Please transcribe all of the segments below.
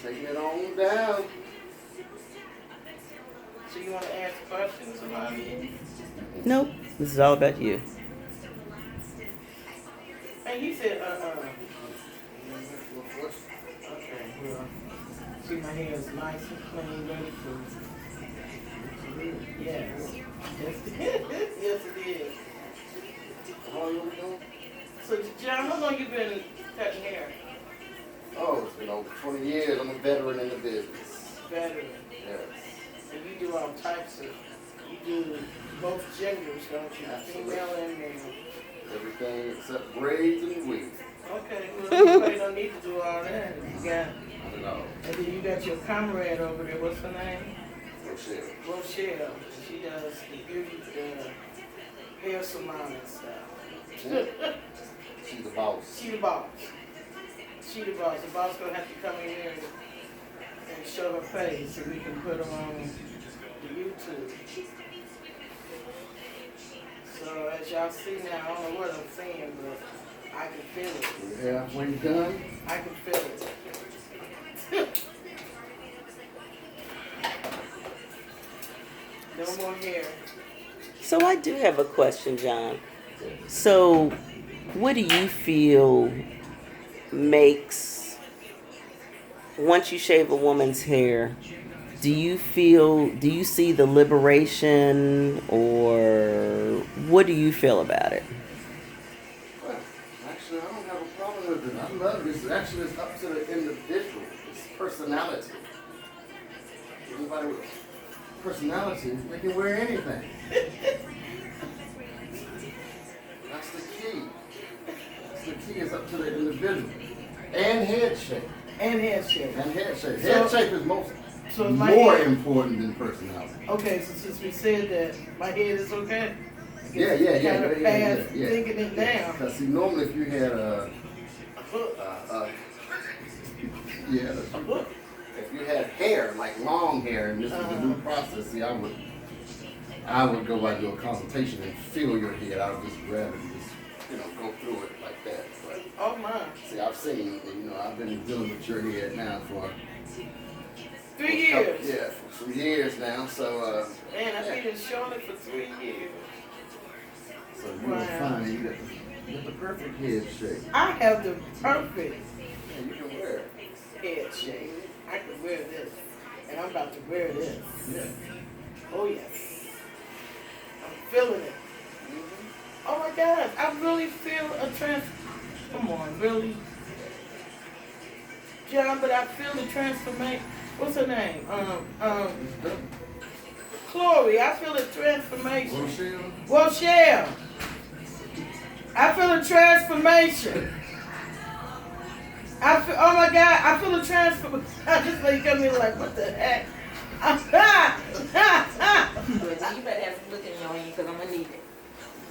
Taking it on down. So you want to ask questions about me? Nope. This is all about you. And he said, Okay, well, see my hair is nice and clean, ready for yes. Yes, yes it is. How long you been doing? So John, how long you been cutting hair? Oh, it's been over 20 years. I'm a veteran in the business. Veteran. Yes. And you do all types of, you do both genders, don't you? Absolutely. Female and male. Everything except braids and wigs. Okay, well, you probably don't need to do all that. You got, I know. and then you got your comrade over there. What's her name? Rochelle. Rochelle. She does the beauty, the hair salon and stuff. She's the boss. She the boss. She the boss. The boss gonna have to come in here and show her face so we can put her on the YouTube. So as y'all see now, I don't know what I'm saying, but I can feel it. We're halfway done. I can feel it. No more hair. So I do have a question, John. So, what do you feel makes, once you shave a woman's hair, do you see the liberation, or what do you feel about it? Well, actually, I don't have a problem with it. I love it. It's actually it's up to the individual. It's personality. Anybody with personality, they can wear anything. That's the key. That's the key. It's up to the individual. And head shape. And head shape. And head shape. So- Head shape is more head, important than personality. okay, so since we said that my head is okay, Yeah. kind of past thinking it down. Because see, normally if you had yeah, if you had hair, like long hair, and this is a new process, see, I would go like do a consultation and feel your head. I would just rather just, go through it like that. But Oh my. see, I've seen, I've been dealing with your head now for 3 years. Yeah, for some years now. So Man, I've been in Charlotte for 3 years. so you will find you got the perfect head shape. I have the perfect And you can wear it. head shape. I can wear this. And I'm about to wear this. Yeah. Oh yes. I'm feeling it. Oh my God, I really feel a come on, really? John, but I feel the transformation. What's her name? Chloe, I feel a transformation. Rochelle. I feel a transformation. Oh my God, I feel a transformation. I just like come in like, what the heck? You better have some look in your hand because I'm going to need it.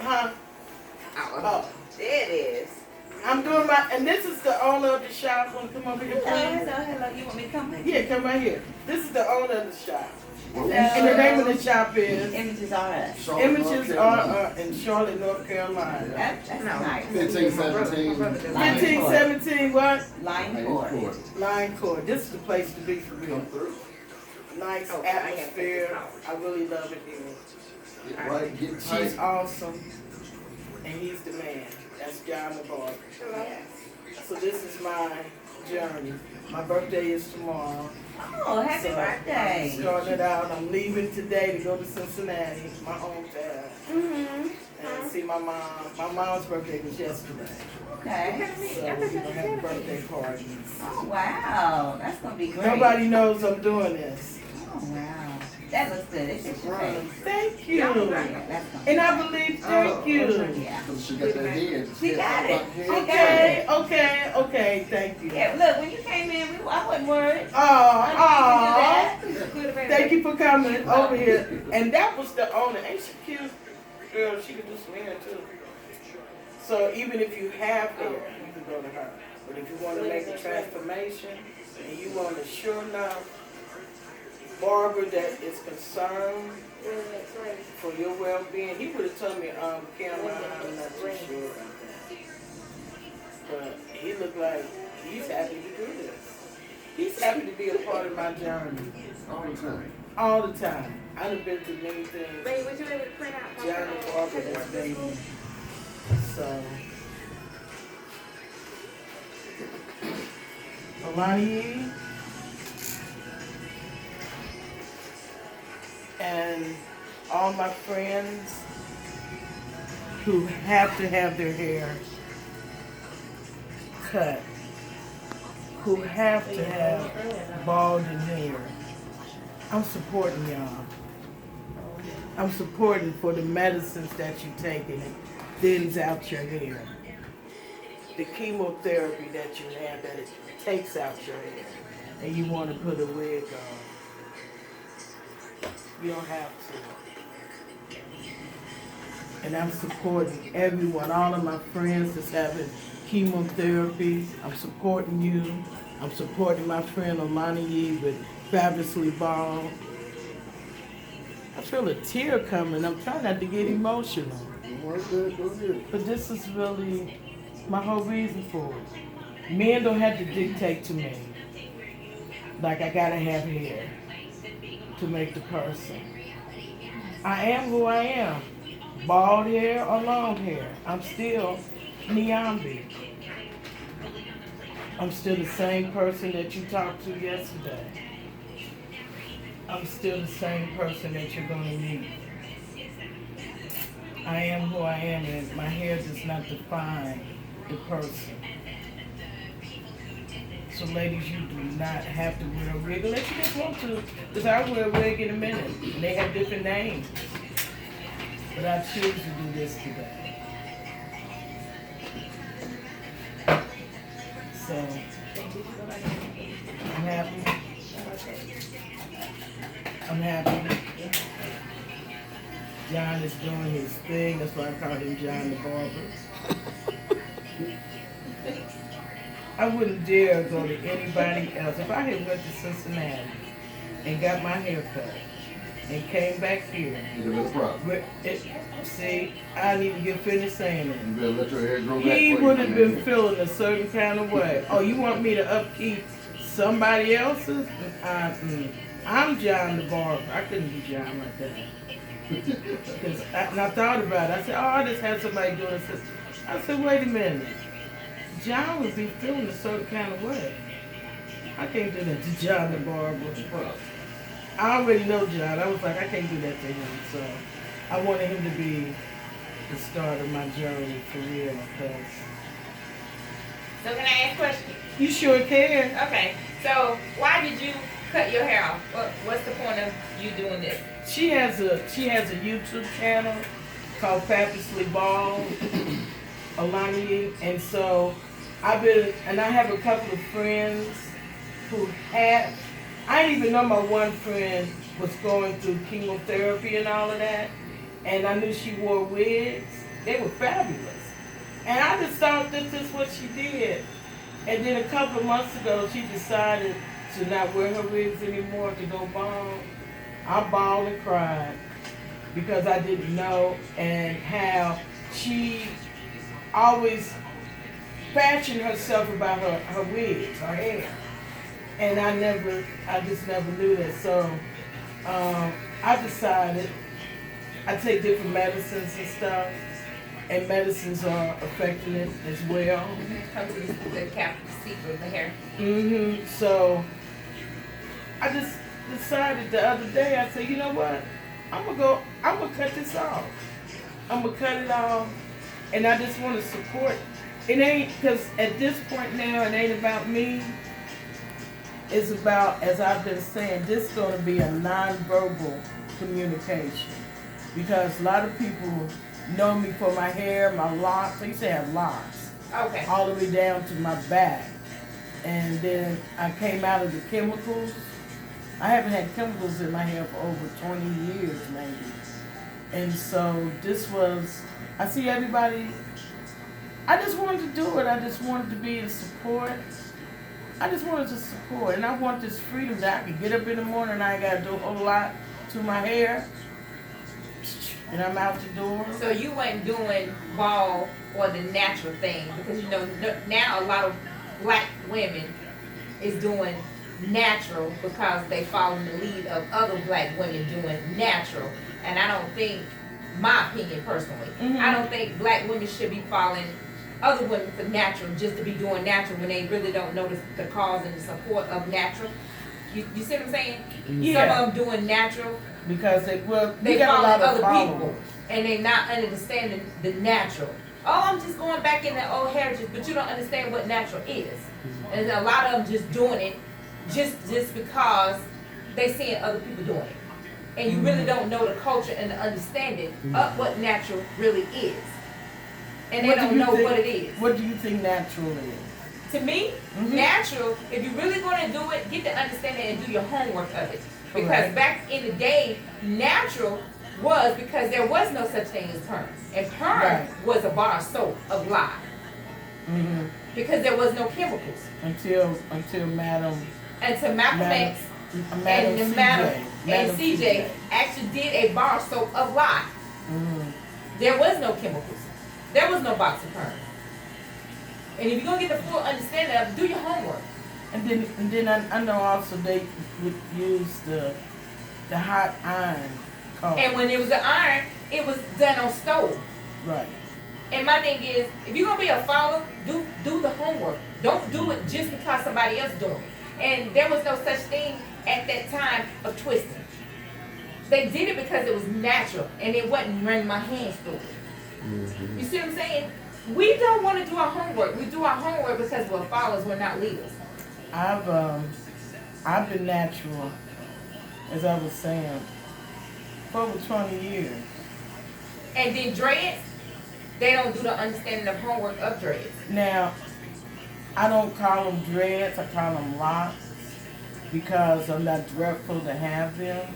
Huh? Oh, there it is. I'm doing and this is the owner of the shop. Want to come over here, please? Hello. You want me to come in? Yeah, come right here. This is the owner of the shop. And the name of the shop is Images are us. Images are in Charlotte, North Carolina. That's nice. 1517. 1517 what? Line court. Line Court. This is the place to be for me. Nice atmosphere. I really love it here. Get right, get She's tight. awesome. And he's the man. That's John the barber. So this is my journey. My birthday is tomorrow. Oh, happy birthday. I'm starting it out. I'm leaving today to go to Cincinnati, my hometown. And see my mom. My mom's birthday was yesterday. Okay. So we're going to have birthday parties. Oh, wow. That's going to be great. Nobody knows I'm doing this. Oh, wow. That looks good. It's just your face. Thank you. Yeah, that's gonna And I believe, thank you. Yeah. She got that head. She got it. Okay, thank you. Yeah, look, when you came in, I wasn't worried. Oh, Thank thank you for coming over here. And that was the owner. Ain't she cute? Girl, she could do some hair too. So even if you have hair, you can go to her. But if you want to make a transformation and you want a sure enough barber that is concerned for your well-being, he would have told me, Kim, I'm not too sure about that. But he looked like he's happy to do this. He's happy to be a part of my journey All the time. all the time. I done been through many things. Babe, was you able to print out? Johnny Barber has made me. So, Alani and all my friends who have to have their hair cut, who have to have balding hair, I'm supporting y'all. I'm supporting for the medicines that you take and it thins out your hair. The chemotherapy that you have that it takes out your hair and you want to put a wig on. You don't have to. And I'm supporting everyone, all of my friends that's having chemotherapy. I'm supporting you. I'm supporting my friend Alani Yee with Fabulously Bald. I feel a tear coming. I'm trying not to get emotional. But this is really my whole reason for it. Men don't have to dictate to me. Like I gotta have hair to make the person. I am who I am. Bald hair or long hair. I'm still Niambi. I'm still the same person that you talked to yesterday. I'm still the same person that you're going to meet. I am who I am, and my hair does not define the person. So ladies, you do not have to wear a wig unless you just want to, because I wear a wig in a minute, and they have different names. But I choose to do this today. So, I'm happy. I'm happy. John is doing his thing. That's why I call him John the Barber. I wouldn't dare go to anybody else. If I had went to Cincinnati and got my hair cut and came back here, see, I didn't even get finished saying it. You better let your hair grow back. He would have been feeling a certain kind of way. Oh, you want me to upkeep somebody else's? I'm John the Barber. I couldn't be John like that. And I thought about it. I said, oh, I just had somebody doing this. I said, wait a minute. John would be feeling a certain kind of way. I can't do that to John the Barber. I already know John. I was like, I can't do that to him. So I wanted him to be the start of my journey for real. Cause So can I ask a question? you sure can. Okay. So why did you cut your hair off? What's the point of you doing this? She has a YouTube channel called Fabulously Bald, Alani, and so I have a couple of friends who have. I didn't even know my one friend was going through chemotherapy and all of that, and I knew she wore wigs. They were fabulous, and I just thought this is what she did. And then a couple of months ago, she decided to not wear her wigs anymore, to go bald. I bawled and cried because I didn't know, and how she always fashioned herself about her wigs, her hair. And I just never knew that. So I decided I take different medicines and stuff, and medicines are affecting it as well. Come to the secret of the hair. So I just decided the other day, I said, you know what? I'm gonna cut this off. I'm gonna cut it off, and I just want to support. It ain't, because at this point now, it ain't about me. It's about, as I've been saying, this is going to be a nonverbal communication. Because a lot of people know me for my hair, my locks. I used to have locks. Okay. All the way down to my back. And then I came out of the chemicals. I haven't had chemicals in my hair for over 20 years, maybe. And so this was, I see everybody, I just wanted to do it. I just wanted to be in support. I just wanted to support, and I want this freedom that I can get up in the morning and I ain't got to do a whole lot to my hair, and I'm out the door. So you weren't doing bald or the natural thing, because you know now a lot of black women is doing natural because they follow in the lead of other black women doing natural. And I don't think, my opinion personally, I don't think black women should be following other women for natural just to be doing natural when they really don't know the cause and the support of natural. You see what I'm saying? Yeah. Some of them doing natural Because they they got a follow lot of other followers. people and they not understanding the natural. Oh, I'm just going back in the old heritage, but you don't understand what natural is. And a lot of them just doing it just because they seeing other people doing it. And you really don't know the culture and the understanding of what natural really is. And they What do don't you know think- what it is. What do you think natural is? To me, natural, if you're really going to do it, get the understanding and do your homework of it. Because Correct. back in the day, natural was because there was no such thing as perm. And perm Right. was a bar of soap of lye. Because there was no chemicals. Until Madam And to Malcolm Madam- X Madam and the CJ. Madam Madam CJ actually did a bar of soap of lye. There was no chemicals. There was no box of perm. And if you're going to get the full understanding of it, do your homework. And then I know also they would use the hot iron comb. And when it was the iron, it was done on stove. Right. And my thing is, if you're gonna be a follower, do the homework. Don't do it just because somebody else doing it. And there was no such thing at that time of twisting. They did it because it was natural, and it wasn't running my hands through it. You see what I'm saying? We don't want to do our homework. We do our homework because we're followers. We're not leaders. I've been natural, as I was saying, for over 20 years. And then dreads, they don't do the understanding of homework of dreads. Now, I don't call them dreads, I call them locks because I'm not dreadful to have them.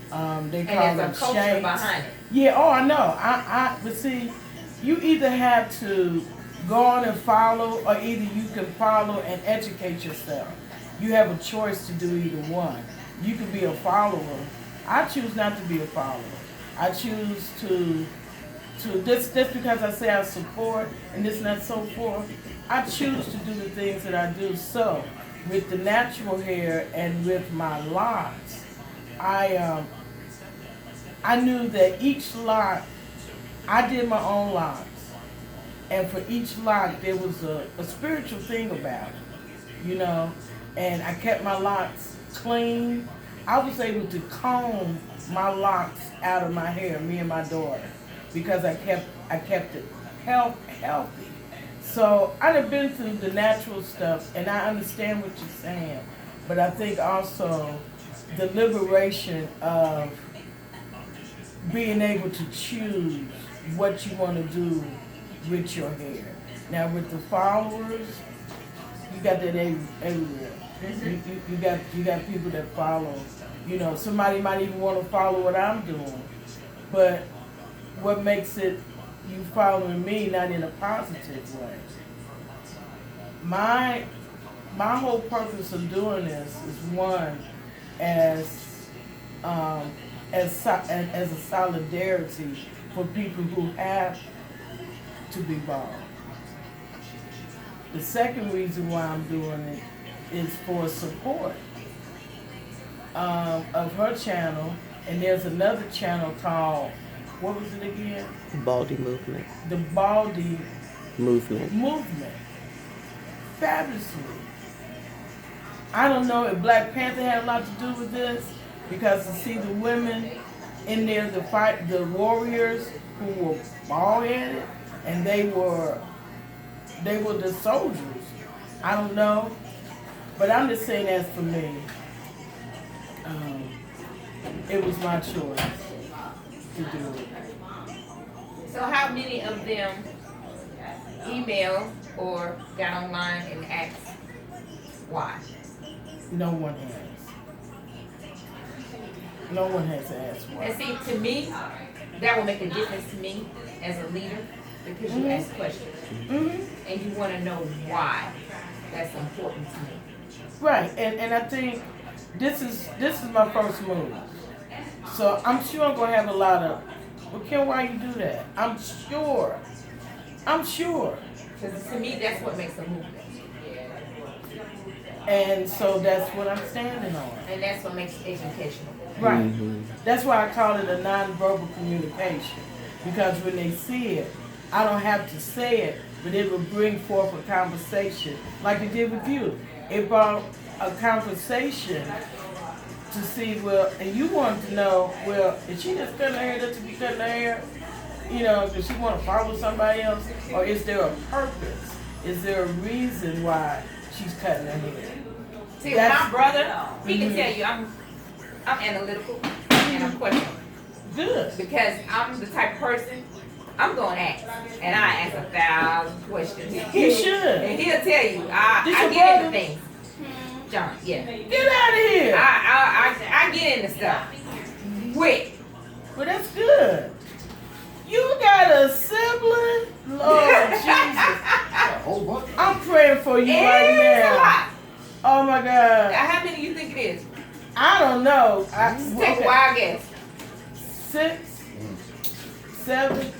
They call And them there's a culture shanks. behind it. Yeah, oh, I know. But see, you either have to go on and follow, or either you can follow and educate yourself. You have a choice to do either one. You can be a follower. I choose not to be a follower. I choose to just because I say I support and this not so forth. I choose to do the things that I do. So, with the natural hair and with my locks, I knew that each lock, I did my own locks. And for each lock, there was a spiritual thing about it, you know. And I kept my locks clean. I was able to comb my locks out of my hair, me and my daughter, because I kept it healthy. So I've been through the natural stuff, and I understand what you're saying. But I think also the liberation of being able to choose what you want to do with your hair. Now with the followers, you got that everywhere. You got people that follow. You know, somebody might even want to follow what I'm doing. But what makes it you following me not in a positive way? My whole purpose of doing this is one, as a solidarity for people who have to be bald. The second reason why I'm doing it is for support of her channel, and there's another channel called, what was it again? Baldy movement. The Baldy Movement. Fabulously. I don't know if Black Panther had a lot to do with this, because to see the women in there to fight the warriors who were bald-headed, and they were the soldiers. I don't know, but I'm just saying as for me, it was my choice to do it. So how many of them email or got online and asked why? No one has. No one has asked why. And see, to me, that will make a difference to me as a leader because you ask questions and you want to know why that's important to me. Right, and I think this is my first move. So I'm sure I'm gonna have a lot of, well, Kim, why you do that? I'm sure. Because to me, that's what makes a movement. And so that's what I'm standing on. And that's what makes it educational. Right. Mhm. That's why I call it a nonverbal communication. Because when they see it, I don't have to say it, but it will bring forth a conversation like it did with you. It brought a conversation to see, well, and you wanted to know, well, is she just cutting her hair just to be cutting her hair? You know, does she want to follow somebody else? Or is there a purpose? Is there a reason why she's cutting her hair? See, my brother, he can tell you I'm analytical and I'm questionable. Good. Because I'm the type of person, I'm going to ask. And I ask 1,000 questions. You should. And he'll tell you, This I your get into brother? things. John, yeah. Get out of here. I get into stuff. Quick. Well, that's good. You got a sibling? Lord Jesus. A whole bunch. I'm praying for you right It's a now. lot. Oh my God. How many do you think it is? I don't know. Take a wild guess. 6, 7,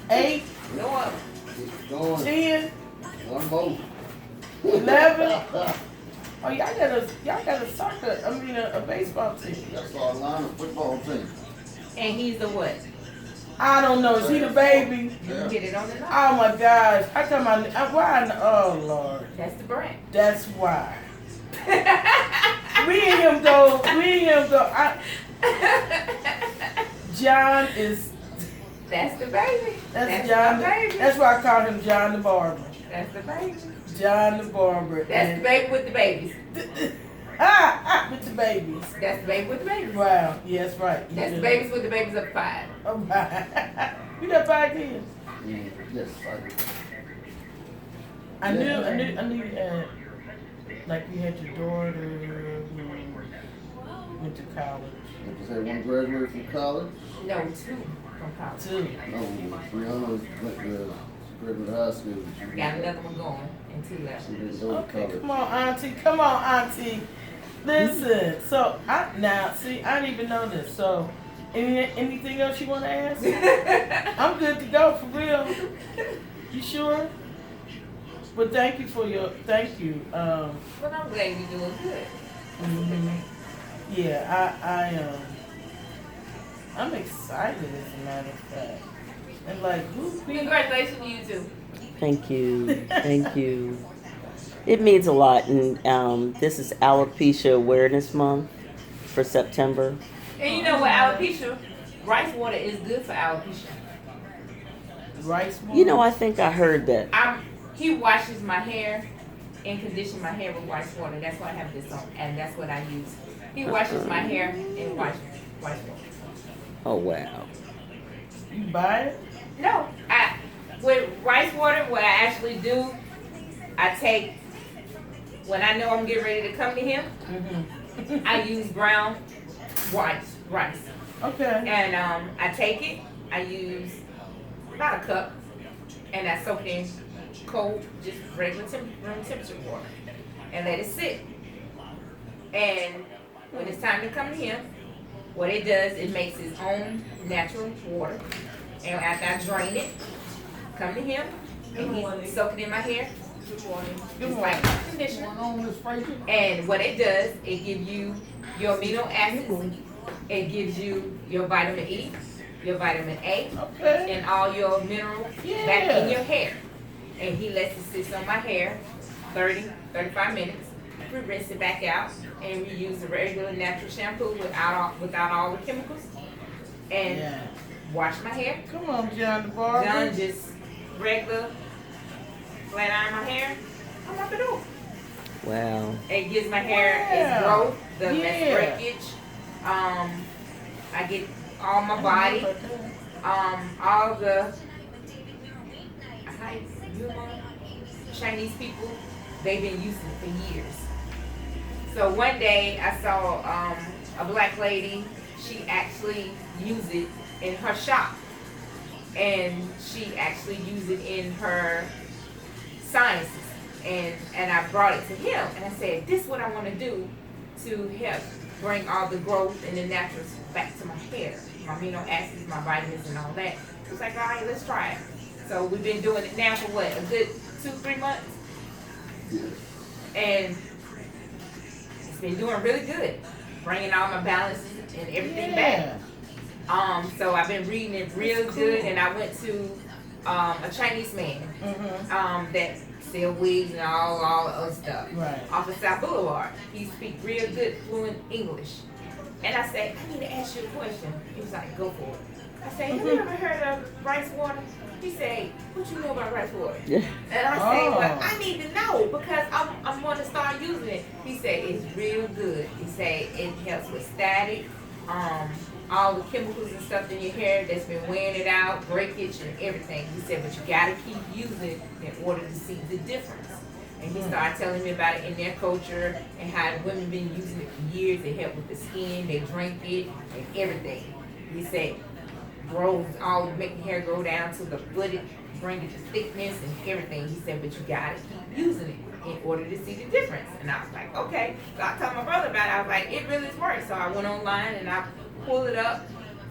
8, No up. Keep going. 10, One more. 11. Oh, y'all got a soccer, a baseball team. That's our line of football team. And he's the what? I don't know. Is he the baby? You Yeah. get it on the line. Oh my gosh. How come why? Oh Lord. That's the brand. That's why. Me and him go. John is. That's the baby. That's the John. baby. That's why I call him John the Barber. That's the baby. John the Barber. That's the baby with the babies. With the babies. That's the baby with the babies. Wow. Yes, right. That's the babies with the babies up 5. Oh, right. You got 5 kids. Yes, I do. I knew. Like you had your daughter who went to college. Like you said, one graduated from college. No, 2 from college. 2. No, Brianna went to graduate high school. She Got another one going and 2 left. She didn't go to Okay, college. come on, auntie. Listen, so I didn't even know this. So, anything else you want to ask? I'm good to go for real. You sure? But thank you. But I'm glad you're doing good. Yeah, I'm excited as a matter of fact. And like, Congratulations to you too. Thank you. Thank you. It means a lot. And this is Alopecia Awareness Month for September. And you know what, alopecia, rice water is good for alopecia. rice water? You know, I think I heard that. He washes my hair and conditions my hair with rice water. That's why I have this on, and that's what I use. He washes my hair in rice water. Oh, wow. You buy it? No, with rice water, what I actually do, I take, when I know I'm getting ready to come to him, I use brown rice. Okay. And I take it, I use about a cup, and I soak it in cold, just regular room temperature water, and let it sit. And when it's time to come to him, what it does, it makes its own natural water. And after I drain it, come to him, and he soak it in my hair. It's like conditioner. And what it does, it gives you your amino acids, it gives you your vitamin E, your vitamin A, Okay. and all your minerals back in your hair. And he lets it sit on my hair 30, 35 minutes. We rinse it back out, and we use the regular natural shampoo without all the chemicals. And wash my hair. Come on, John the Barber. Done, just regular flat iron my hair. I'm up the door. Wow. It gives my hair its growth, the less breakage. I get all my body, all the Chinese people, they've been using it for years. So one day I saw a black lady, she actually used it in her shop. And she actually used it in her sciences. And I brought it to him and I said, this is what I want to do to help bring all the growth and the naturals back to my hair. My amino acids, my vitamins and all that. He was like, all right, let's try it. So we've been doing it now for what, a good 2-3 months? And it's been doing really good, bringing all my balances and everything back. So I've been reading it real good, and I went to a Chinese man that sell wigs and all the other stuff off of South Boulevard. He speaks real good, fluent English. And I said, I need to ask you a question. He was like, go for it. I said, have you ever heard of rice water? He said, what you know about rice water? And I said, well, I need to know because I'm going to start using it. He said, it's real good. He said, it helps with static, all the chemicals and stuff in your hair that's been wearing it out, breakage and everything. He said, but you got to keep using it in order to see the difference. And he started telling me about it in their culture and how the women been using it for years. It helped with the skin, they drink it and everything. He said, grows all, make the hair grow down to the footage, bring it to thickness and everything. He said, but you gotta keep using it in order to see the difference. And I was like, okay. So I told my brother about it. I was like, it really works. So I went online and I pulled it up.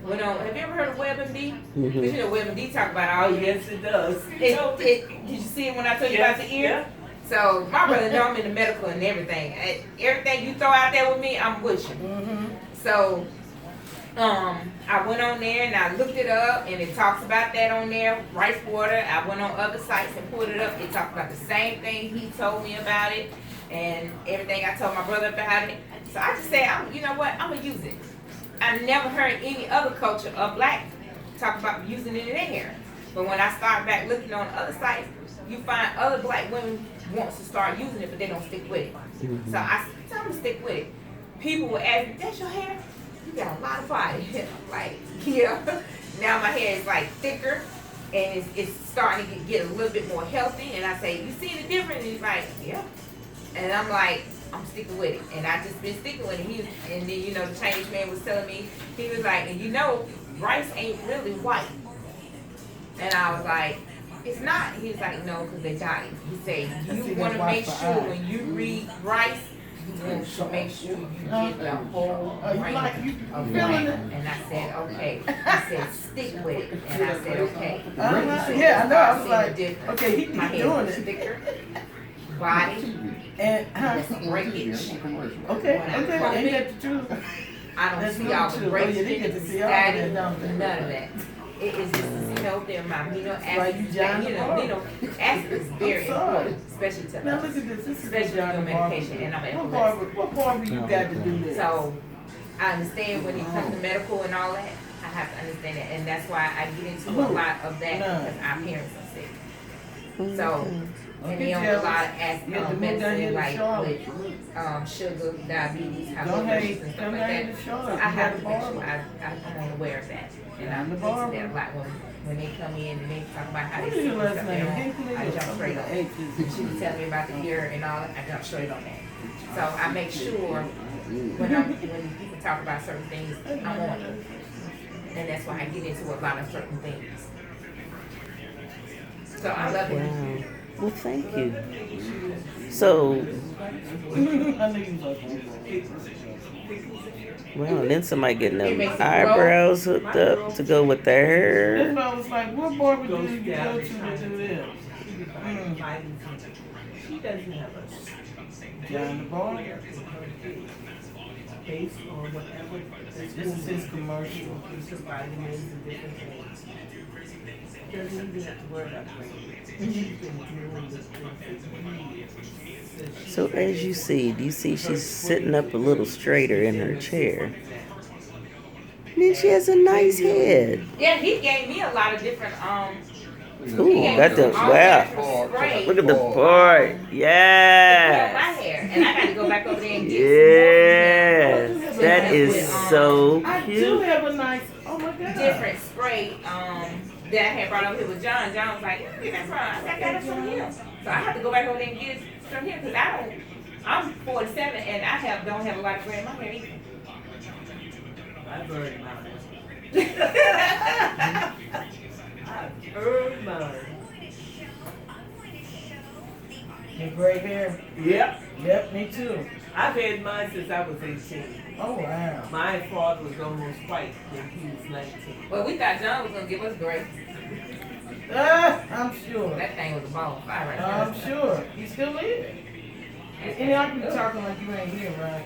Went on. Have you ever heard of WebMD? Because you know WebMD talk about all. Yes, it does. Did you see it when I told you about the ear? Yeah. So my brother know I'm in the medical and everything. Everything you throw out there with me, I'm with you. So I went on there and I looked it up and it talks about that on there, rice water. I went on other sites and pulled it up. It talked about the same thing. He told me about it and everything. I told my brother about it. So I just said, you know what, I'm going to use it. I never heard any other culture of black talk about using it in their hair. But when I start back looking on other sites, you find other black women wants to start using it, but they don't stick with it. So I said, I'm going to stick with it. People will ask me, that's your hair? You got a lot of body. Like, yeah. Now my hair is like thicker and it's starting to get a little bit more healthy. And I say, you see the difference? And he's like, yeah. And I'm like, I'm sticking with it. And I just been sticking with it. And then, you know, the Chinese man was telling me, he was like, and you know, rice ain't really white. And I was like, it's not. He was like, no, because they dye it. He said, you want to make sure when you read rice, you want to make sure you get the whole grain of rice. And I said, okay. He said, stick with it. And I said, okay. Yeah, I know. I was like, okay, he my keep hair doing is it. thicker, body, And that's breakage. okay, When I okay, comb ain't it, that the truth? I don't That's see not all true. the Oh, breaks, yeah, they get to the see all that, static, don't they? none of that. It is just as healthy and my amino Like you acids, John you know, Barr. amino acid is very I'm sorry. important, especially to Now us. look at this. This is Especially John on Barber. medication, and I'm What epileptic. barber? What barber you got to do this? So I understand when it comes to medical and all that, I have to understand that, and that's why I get into a lot of that because our parents are sick. So, and they on a lot of medicine like with sugar, diabetes, high blood pressure and stuff like that. So I have to make sure I'm aware of that. And I'm into that a lot when they come in and they talk about how they sick and stuff they on, I jump straight on it. She was telling me about the ear and all, I jump straight on that. So I make sure when people talk about certain things, I'm on it. And that's why I get into a lot of certain things. So I love it. Wow. Well, thank you. So, well, then somebody getting their eyebrows hooked up to go with their hair. That's why I was like, what barber do you go to do this? She doesn't have a John the Barber. based on whatever This is his commercial. piece of vitamins and different things. Doesn't even have to worry about She's been dealing with things for years. So, as you see, do you see she's sitting up a little straighter in her chair? And then she has a nice head. Yeah, he gave me a lot of different Ooh, got the wow. Look at the part. my Yes. hair, and I got to go back over there and get Yes. That is so I do cute. have a nice, oh my God. different spray that I had brought over here with John. John was like, "Where you get that from?" I said, "I got it from him." So I have to go back over there and get it from him because I'm 47 and I don't have a lot of gray in my hair either. I've heard mine. I've heard mine. Your gray hair? Yep. Yep, me too. I've had mine since I was 18. Oh, wow. My father was almost white when he was 19. Well, we thought John was gonna give us gray. I'm sure. That thing was a ball of fire right there. I'm sure. He still is. And y'all be talking like you ain't here, right?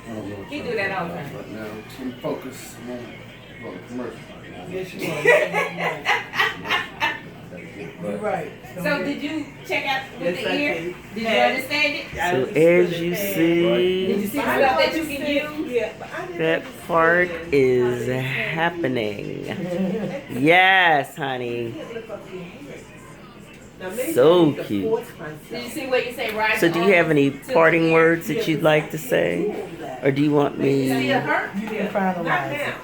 I don't know what He you're do that all the talking time. about Right now, I'm focused on the commercial. Yes, you are. You're right. So did you check out with Yes, the I ear? did. Did you understand it? So as you Did you see, see the stuff that you can use? Yeah, but I didn't that part understand is how they say happening. Yes, honey. you can't look up your hair. Now, maybe So I need to cute. force Did you myself. see where you say rise? So do you have any to parting the ear? words that you'd like to say? Or do you want It still me? hurt? You can Not finalize it. now.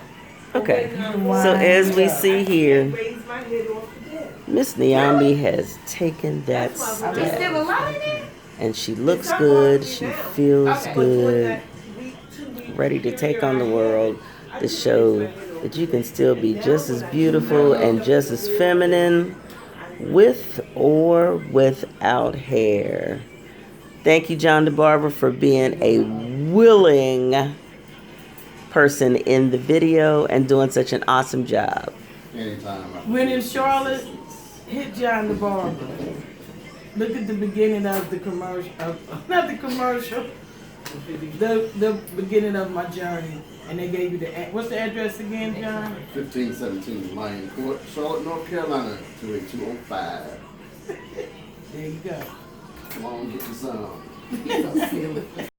Okay. Wind So as we it up. see here, Raise my head off the bed. Miss Niambi has taken that That's why I There's step. still a lot in there? And she looks good, she feels Okay. good, ready to take on the world to show that you can still be just as beautiful and just as feminine with or without hair. Thank you, John DeBarber, for being a willing person in the video and doing such an awesome job. Anytime. When in Charlotte, hit John the Barber. Look at the beginning of the commercial. Not the commercial. The beginning of my journey. And they gave you what's the address again, John? 1517 Lion Court, Charlotte, North Carolina, 28205. There you go. Come on, get your some.